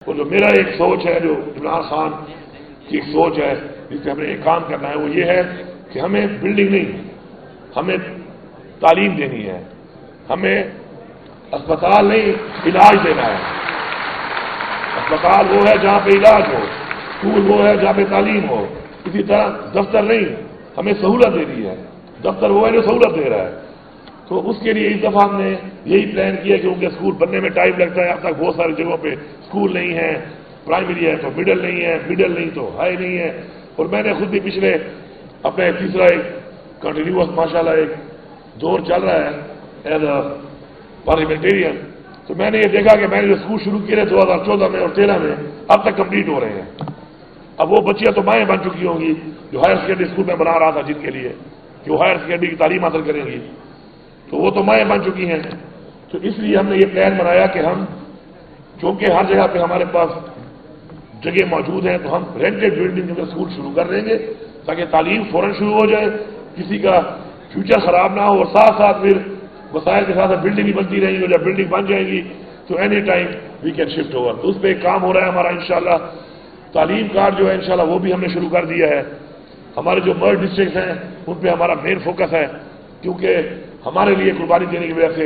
وہ جو میرا ایک سوچ ہے، جو عمران خان کی ایک سوچ ہے جس سے ہمیں ایک کام کرنا ہے، وہ یہ ہے کہ ہمیں بلڈنگ نہیں، ہمیں تعلیم دینی ہے، ہمیں اسپتال نہیں علاج دینا ہے۔ اسپتال وہ ہے جہاں پہ علاج ہو، اسکول وہ ہے جہاں پہ تعلیم ہو، اسی طرح دفتر نہیں، ہمیں سہولت دینی ہے، دفتر وہ ہے جو سہولت دے رہا ہے۔ تو اس کے لیے اس دفعہ ہم نے یہی پلان کیا کہ ان کے اسکول بننے میں ٹائم لگتا ہے، اب تک بہت ساری جگہوں پہ اسکول نہیں ہے، پرائمری ہے تو مڈل نہیں ہے، مڈل نہیں تو ہائی نہیں ہے۔ اور میں نے خود بھی پچھلے اپنے تیسرا ایک کنٹینیوس ماشاءاللہ ایک دور چل رہا ہے ایز اے پارلیمنٹیرین، تو میں نے یہ دیکھا کہ میں نے جو اسکول شروع کیے 2014 میں اور 2013 میں اب تک کمپلیٹ ہو رہے ہیں۔ اب وہ بچیاں تو مائیں بن چکی ہوں گی جو ہائر سیکنڈری اسکول میں بنا رہا تھا جن کے لیے کہ وہ ہائر سیکنڈری کی تعلیم حاصل کریں گی، تو وہ تو مائیں بن چکی ہیں۔ تو اس لیے ہم نے یہ پلان بنایا کہ ہم چونکہ ہر جگہ پہ ہمارے پاس جگہ موجود ہیں تو ہم رینٹڈ بلڈنگ میں اسکول شروع کر دیں گے تاکہ تعلیم فوراً شروع ہو جائے، کسی کا فیوچر خراب نہ ہو، اور ساتھ ساتھ پھر وسائل کے ساتھ بلڈنگ بھی بنتی رہیں گی، اور جب بلڈنگ بن جائیں گی تو any time we can shift over. تو اس پہ ایک کام ہو رہا ہے ہمارا انشاءاللہ۔ تعلیم کارڈ جو ہے انشاءاللہ وہ بھی ہم نے شروع کر دیا ہے۔ ہمارے جو مرج ڈسٹرکٹس ہیں ان پہ ہمارا مین فوکس ہے، کیونکہ ہمارے لیے قربانی دینے کی وجہ سے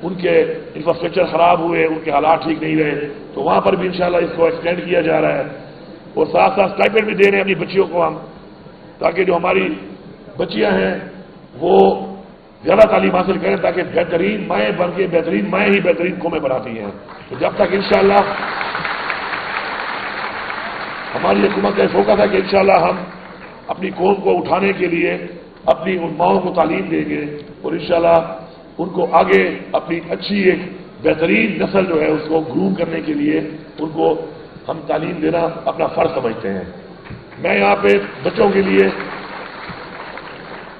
ان کے انفراسٹرکچر خراب ہوئے، ان کے حالات ٹھیک نہیں رہے، تو وہاں پر بھی انشاءاللہ اس کو ایکسٹینڈ کیا جا رہا ہے، اور ساتھ ساتھ اسٹائپنڈ بھی دے رہے ہیں اپنی بچیوں کو ہم، تاکہ جو ہماری بچیاں ہیں وہ زیادہ تعلیم حاصل کریں، تاکہ بہترین مائیں بن کے بہترین مائیں ہی بہترین قومیں بناتی ہیں۔ تو جب تک انشاءاللہ ہماری حکومت کا فوکس ہے کہ انشاءاللہ ہم اپنی قوم کو اٹھانے کے لیے اپنی ان ماؤں کو تعلیم دیں گے، اور انشاءاللہ ان کو آگے اپنی اچھی ایک بہترین نسل جو ہے اس کو گروم کرنے کے لیے ان کو ہم تعلیم دینا اپنا فرض سمجھتے ہیں۔ میں یہاں پہ بچوں کے لیے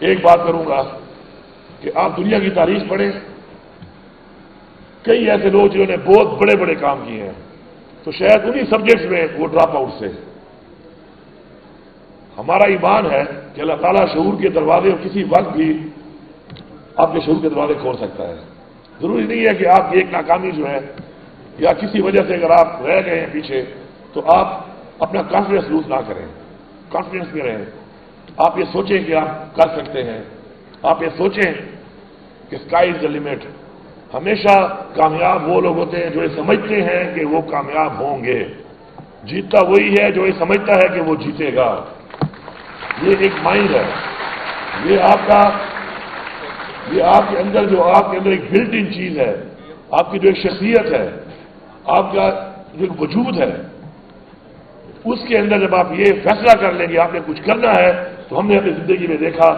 ایک بات کروں گا کہ آپ دنیا کی تاریخ پڑھیں، کئی ایسے لوگ جنہوں نے بہت بڑے بڑے کام کیے ہیں، تو شاید انہی سبجیکٹس میں وہ ڈراپ آؤٹ سے۔ ہمارا ایمان ہے کہ اللہ تعالیٰ شعور کے دروازے اور کسی وقت بھی آپ کے شعور کے دروازے کھول سکتا ہے۔ ضروری نہیں ہے کہ آپ کی ایک ناکامی جو ہے یا کسی وجہ سے اگر آپ رہ گئے ہیں پیچھے تو آپ اپنا کانفیڈنس لوز نہ کریں، کانفیڈنس میں رہیں۔ آپ یہ سوچیں کہ آپ کر سکتے ہیں، آپ یہ سوچیں کہ اسکائی از دا لمٹ۔ ہمیشہ کامیاب وہ لوگ ہوتے ہیں جو یہ سمجھتے ہیں کہ وہ کامیاب ہوں گے، جیتتا وہی ہے جو یہ سمجھتا ہے کہ وہ جیتے گا۔ یہ ایک مائنڈ ہے، یہ آپ کے اندر جو آپ کے اندر ایک بلٹ ان چیز ہے، آپ کی جو ایک شخصیت ہے، آپ کا جو وجود ہے، اس کے اندر جب آپ یہ فیصلہ کر لیں گے آپ نے کچھ کرنا ہے، تو ہم نے اپنی زندگی میں دیکھا،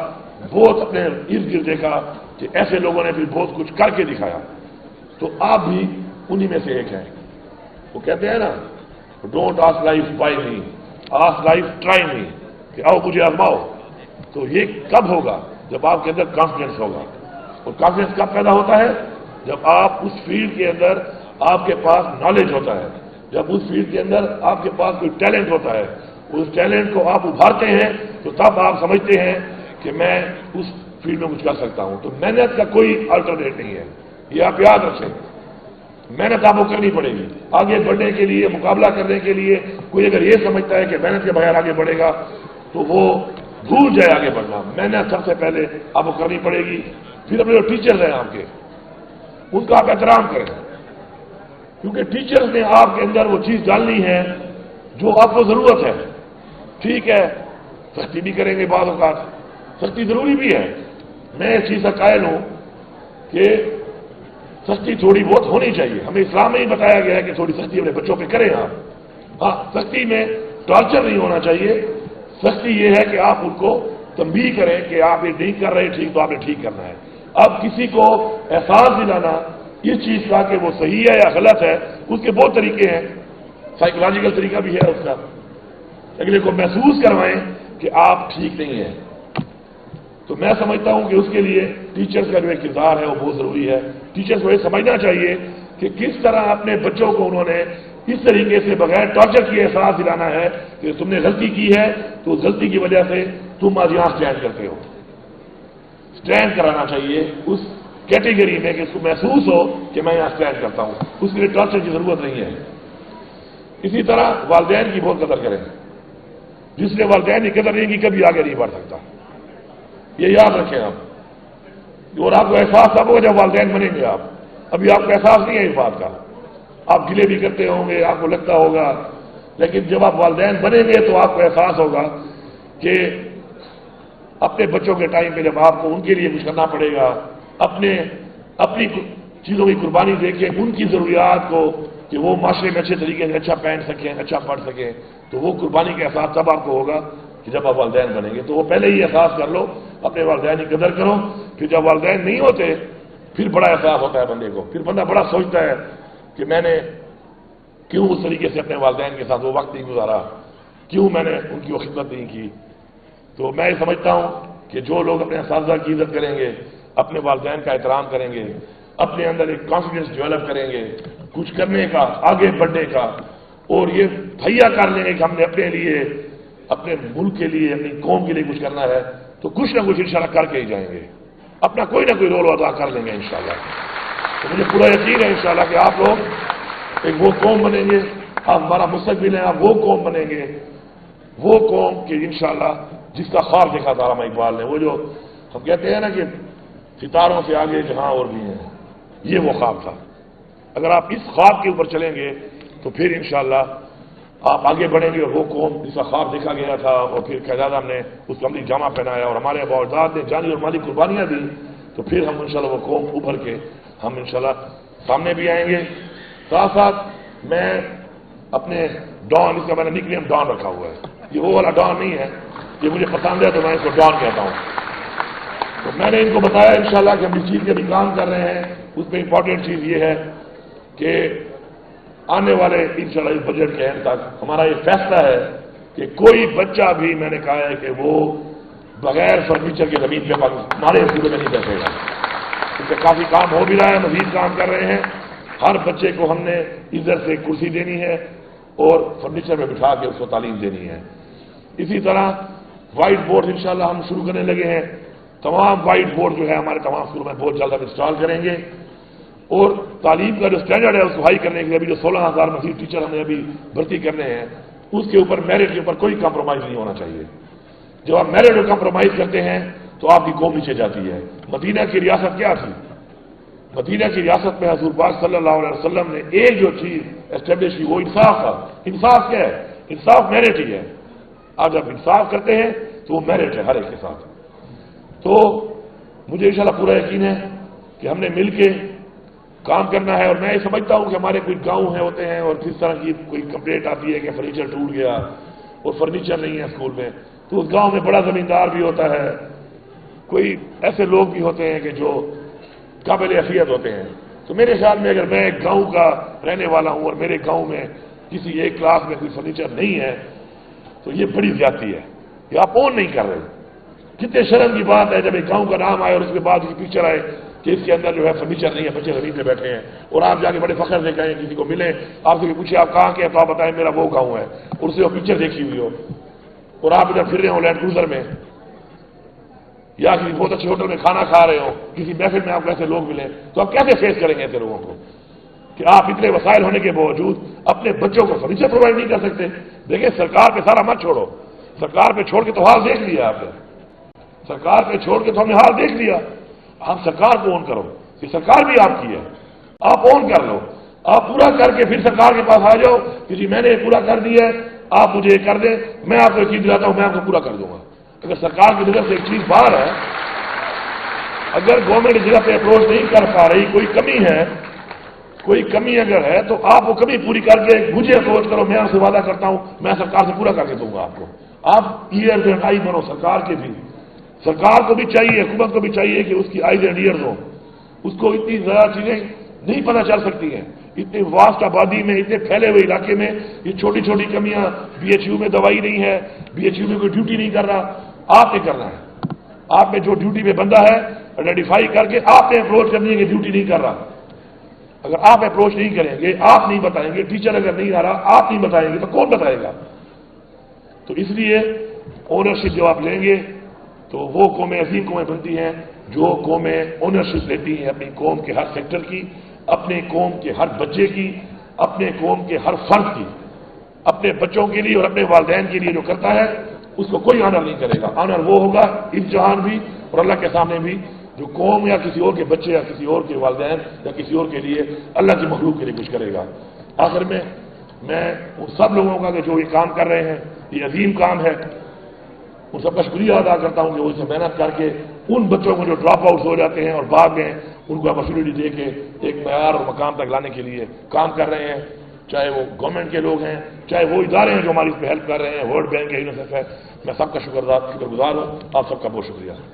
بہت اپنے ارد گرد دیکھا کہ ایسے لوگوں نے بھی بہت کچھ کر کے دکھایا، تو آپ بھی انہی میں سے ایک ہیں۔ وہ کہتے ہیں نا، don't ask life why me, ask life try me, کہ آؤ مجھے آزماؤ۔ تو یہ کب ہوگا؟ جب آپ کے اندر کانفیڈنس ہوگا، اور کانفیڈنس کب پیدا ہوتا ہے؟ جب آپ اس فیلڈ کے اندر آپ کے پاس نالج ہوتا ہے، جب اس فیلڈ کے اندر آپ کے پاس کوئی ٹیلنٹ ہوتا ہے، اس ٹیلنٹ کو آپ ابھارتے ہیں، تو تب آپ سمجھتے ہیں کہ میں اس فیلڈ میں کچھ کر سکتا ہوں۔ تو محنت کا کوئی الٹرنیٹ نہیں ہے، یہ آپ یاد رکھیں۔ محنت آپ کو کرنی پڑے گی آگے بڑھنے کے لیے، مقابلہ کرنے کے لیے۔ کوئی اگر یہ سمجھتا ہے کہ محنت کے بغیر آگے بڑھے گا تو وہ بھول جائے آگے بڑھنا۔ محنت سب سے پہلے آپ کو کرنی پڑے گی۔ پھر اپنے جو ٹیچرز ہیں آپ کے، ان کا آپ احترام کریں، کیونکہ ٹیچرز نے آپ کے اندر وہ چیز ڈالنی ہے جو آپ کو ضرورت ہے۔ ٹھیک ہے، سختی بھی کریں گے بعض اوقات، سختی ضروری بھی ہے۔ میں اس چیز کا قائل ہوں کہ سختی تھوڑی بہت ہونی چاہیے۔ ہمیں اسلام میں ہی بتایا گیا ہے کہ تھوڑی سختی اپنے بچوں پہ کریں آپ۔ ہاں، سختی میں ٹارچر نہیں ہونا چاہیے، سختی یہ ہے کہ آپ ان کو تنبیہ کریں کہ آپ یہ نہیں کر رہے ٹھیک، تو آپ نے ٹھیک کرنا ہے۔ اب کسی کو احساس دلانا اس چیز کا کہ وہ صحیح ہے یا غلط ہے، اس کے بہت طریقے ہیں، سائیکولوجیکل طریقہ بھی ہے اس کا۔ اگلے کو محسوس کروائیں کہ آپ ٹھیک نہیں ہیں۔ تو میں سمجھتا ہوں کہ اس کے لیے ٹیچرز کا جو ایک کردار ہے وہ بہت ضروری ہے۔ ٹیچرز کو یہ سمجھنا چاہیے کہ کس طرح اپنے بچوں کو انہوں نے اس طریقے سے بغیر ٹارچر کیے احساس دلانا ہے کہ تم نے غلطی کی ہے تو اس غلطی کی وجہ سے تم آج یہاں اسٹینڈ کرتے ہو۔ اسٹینڈ کرانا چاہیے اس کیٹیگری میں کہ اس کو محسوس ہو کہ میں یہاں اسٹینڈ کرتا ہوں۔ اس کے لیے ٹارچر کی ضرورت نہیں ہے۔ اسی طرح والدین کی بہت قدر کریں، جس نے والدین کی قدر نہیں کی کبھی آگے نہیں بڑھ سکتا، یہ یاد رکھیں آپ، اور آپ کو احساس تب ہوگا جب والدین بنیں گے آپ، ابھی آپ کو احساس نہیں ہے اس بات کا، آپ گلے بھی کرتے ہوں گے، آپ کو لگتا ہوگا، لیکن جب آپ والدین بنیں گے تو آپ کو احساس ہوگا کہ اپنے بچوں کے ٹائم پہ جب آپ کو ان کے لیے کچھ کرنا پڑے گا، اپنی چیزوں کی قربانی دے کے ان کی ضروریات کو کہ وہ معاشرے میں اچھے طریقے سے اچھا پہن سکیں، اچھا پڑھ سکیں، تو وہ قربانی کا احساس تب آپ کو ہوگا کہ جب آپ والدین بنیں گے۔ تو وہ پہلے ہی احساس کر لو، اپنے والدین کی قدر کرو، پھر جب والدین نہیں ہوتے پھر بڑا احساس ہوتا ہے بندے کو، پھر بندہ بڑا سوچتا ہے کہ میں نے کیوں اس طریقے سے اپنے والدین کے ساتھ وہ وقت نہیں گزارا، کیوں میں نے ان کی وہ خدمت نہیں کی۔ تو میں یہ سمجھتا ہوں کہ جو لوگ اپنے اساتذہ کی عزت کریں گے، اپنے والدین کا احترام کریں گے، اپنے اندر ایک کانفیڈنس ڈیولپ کریں گے کچھ کرنے کا، آگے بڑھنے کا، اور یہ تہیا کر لیں گے کہ ہم نے اپنے لیے، اپنے ملک کے لیے، اپنی قوم کے لیے کچھ کرنا ہے، تو کچھ نہ کچھ انشاءاللہ کر کے ہی جائیں گے، اپنا کوئی نہ کوئی رول ادا کر لیں گے انشاءاللہ۔ تو مجھے پورا یقین ہے انشاءاللہ کہ آپ لوگ ایک وہ قوم بنیں گے، آپ ہمارا مستقبل ہے، آپ وہ قوم بنیں گے، وہ قوم کہ انشاءاللہ جس کا خواب دیکھا تھا علامہ اقبال نے، وہ جو ہم کہتے ہیں نا کہ ستاروں سے آگے جہاں اور بھی ہیں، یہ وہ خواب تھا۔ اگر آپ اس خواب کے اوپر چلیں گے تو پھر انشاءاللہ آپ آگے بڑھیں گے، اور وہ قوم جس کا خواب دیکھا گیا تھا، اور پھر قائداعظم ہم نے اس کو عملی جامہ پہنایا اور ہمارے باوجداد نے جانی اور مالی قربانیاں دی، تو پھر ہم انشاءاللہ وہ قوم ابھر کے ہم انشاءاللہ سامنے بھی آئیں گے۔ ساتھ ساتھ میں اپنے ڈان، اس کا میں نے نک نیم ڈان رکھا ہوا ہے، یہ وہ والا ڈان نہیں ہے، یہ مجھے پسند ہے تو میں اس کو ڈان کہتا ہوں۔ تو میں نے ان کو بتایا انشاءاللہ کہ ہم اس چیز کے بھی کام کر رہے ہیں، اس میں امپورٹنٹ چیز یہ ہے کہ آنے والے انشاءاللہ اس بجٹ کے اینڈ تک ہمارا یہ فیصلہ ہے کہ کوئی بچہ بھی، میں نے کہا ہے کہ وہ بغیر فرنیچر کے زمین پہ ہمارے اسکولوں میں نہیں بیٹھے گا، اس سے کافی کام ہو بھی رہا ہے، مزید کام کر رہے ہیں۔ ہر بچے کو ہم نے ادھر سے کرسی دینی ہے اور فرنیچر میں بٹھا کے اس کو تعلیم دینی ہے۔ اسی طرح وائٹ بورڈ انشاءاللہ ہم شروع کرنے لگے ہیں، تمام وائٹ بورڈ جو ہے ہمارے تمام اسکولوں میں بہت جلد ہم انسٹال کریں گے، اور تعلیم کا جو اسٹینڈرڈ ہے اس کو ہائی کرنے کے لیے ابھی جو 16,000 مزید ٹیچر ہم نے ابھی بھرتی کرنے ہیں، اس کے اوپر میرٹ کے اوپر کوئی کمپرومائز نہیں ہونا چاہیے۔ جب آپ میرٹ اور کمپرومائز کرتے ہیں تو آپ کی قوم نیچے جاتی ہے۔ مدینہ کی ریاست کیا تھی؟ مدینہ کی ریاست میں حضور پاک صلی اللہ علیہ وسلم نے ایک جو چیز اسٹیبلش کی وہ انصاف تھا۔ انصاف کیا ہے؟ انصاف میرٹ ہی ہے۔ آپ جب انصاف کرتے ہیں تو وہ میرٹ ہے ہر ایک کے ساتھ۔ تو مجھے انشاءاللہ پورا یقین ہے کہ ہم نے مل کے کام کرنا ہے، اور میں یہ سمجھتا ہوں کہ ہمارے کوئی گاؤں ہیں ہوتے ہیں اور کس طرح کی کوئی کمپلینٹ آتی ہے کہ فرنیچر ٹوٹ گیا اور فرنیچر نہیں ہے اسکول میں، تو اس گاؤں میں بڑا زمیندار بھی ہوتا ہے، کوئی ایسے لوگ بھی ہوتے ہیں کہ جو قابل حیثیت ہوتے ہیں۔ تو میرے خیال میں اگر میں ایک گاؤں کا رہنے والا ہوں اور میرے گاؤں میں کسی ایک کلاس میں کوئی فرنیچر نہیں ہے تو یہ بڑی زیادتی ہے، یہ آپ اون نہیں کر رہے۔ کتنے شرم کی بات ہے جب ایک گاؤں کا نام آئے اور اس کے بعد اس پکچر آئے کہ اس کے اندر جو ہے فرنیچر نہیں ہے، بچے زمین پہ بیٹھے ہیں، اور آپ جا کے بڑے فخر سے کہیں، کسی کو ملیں، آپ سے پوچھے آپ کہاں کے ہیں تو آپ بتائیں میرا وہ گاؤں ہے، اور اسے وہ پکچر دیکھی ہوئی ہو، اور آپ ادھر پھر رہے ہو لینڈ کروزر میں یا کسی بہت اچھے ہوٹل میں کھانا کھا رہے ہو، کسی محفل میں آپ کو ایسے لوگ ملیں، تو آپ کیسے فیس کریں گے ایسے لوگوں کو کہ آپ اتنے وسائل ہونے کے باوجود اپنے بچوں کو فرنیچر پرووائڈ نہیں کر سکتے؟ دیکھیں سرکار پہ سارا مت چھوڑو، سرکار پہ چھوڑ کے تو حال دیکھ لیا آپ نے، سرکار پہ چھوڑ کے تو ہم نے حال دیکھ لیا، آپ سرکار کو اون کرو، یہ سرکار بھی آپ کی ہے، آپ اون کر لو، آپ پورا کر کے پھر سرکار کے پاس آ جاؤ کہ جی میں نے یہ پورا کر دیا ہے، آپ مجھے یہ کر دیں، میں آپ کو ایک چیز دلاتا ہوں، میں آپ کو پورا کر دوں گا۔ اگر سرکار کی نظر سے ایک چیز باہر ہے، اگر گورنمنٹ اس جگہ پہ اپروچ نہیں کر پا رہی، کوئی کمی ہے، کوئی کمی اگر ہے تو آپ وہ کمی پوری کر کے مجھے اپروچ کرو، میں آپ سے وعدہ کرتا ہوں میں سرکار سے پورا کر کے دوں گا آپ کو۔ آپ ایئرز اینڈ آئی بنو سرکار کے بھی، سرکار کو بھی چاہیے، حکومت کو بھی چاہیے کہ اس کی آئیز اینڈ ایئرز ہوں، اس کو اتنی زیادہ چیزیں نہیں پتہ چل سکتی ہیں، اتنی واسٹ آبادی میں، اتنے پھیلے ہوئے علاقے میں یہ چھوٹی چھوٹی کمیاں، بی ایچ یو میں دوائی نہیں ہے، بی ایچ یو میں کوئی ڈیوٹی نہیں کر رہا، آپ نے کرنا ہے، آپ نے جو ڈیوٹی میں بندہ ہے آئیڈینٹیفائی کر کے آپ نے اپروچ کرنی ہے کہ ڈیوٹی نہیں کر رہا۔ اگر آپ اپروچ نہیں کریں گے، آپ نہیں بتائیں گے، ٹیچر اگر نہیں آ رہا آپ نہیں بتائیں گے تو کون بتائے گا؟ تو اس لیے اونرشپ جو آپ لیں گے تو وہ قومیں عظیم قومیں بنتی ہیں جو قومیں اونرشپ لیتی ہیں اپنی قوم کے ہر سیکٹر کی، اپنے قوم کے ہر بچے کی، اپنے قوم کے ہر فرد کی۔ اپنے بچوں کے لیے اور اپنے والدین کے لیے جو کرتا ہے اس کو کوئی آنر نہیں کرے گا. آنر وہ ہوگا اس جہان بھی اور اللہ کے سامنے بھی جو قوم یا کسی اور کے بچے یا کسی اور کے والدین یا کسی اور کے لیے اللہ کی مخلوق کے لیے کچھ کرے گا. آخر میں ان سب لوگوں کا کہ جو یہ کام کر رہے ہیں، یہ عظیم کام ہے، ان سب کا شکریہ ادا کرتا ہوں کہ وہ اسے محنت کر کے ان بچوں کو جو ڈراپ آؤٹ ہو جاتے ہیں اور بعد میں ان کو اپرچونیٹی دے کے ایک معیار اور مقام تک لانے کے لیے کام کر رہے ہیں، چاہے وہ گورنمنٹ کے لوگ ہیں، چاہے وہ ادارے ہیں جو ہماری اس پہ ہیلپ کر رہے ہیں، ورلڈ بینک ہے، یونیسیف ہے. میں سب کا شکر گزار ہوں. آپ سب کا بہت شکریہ.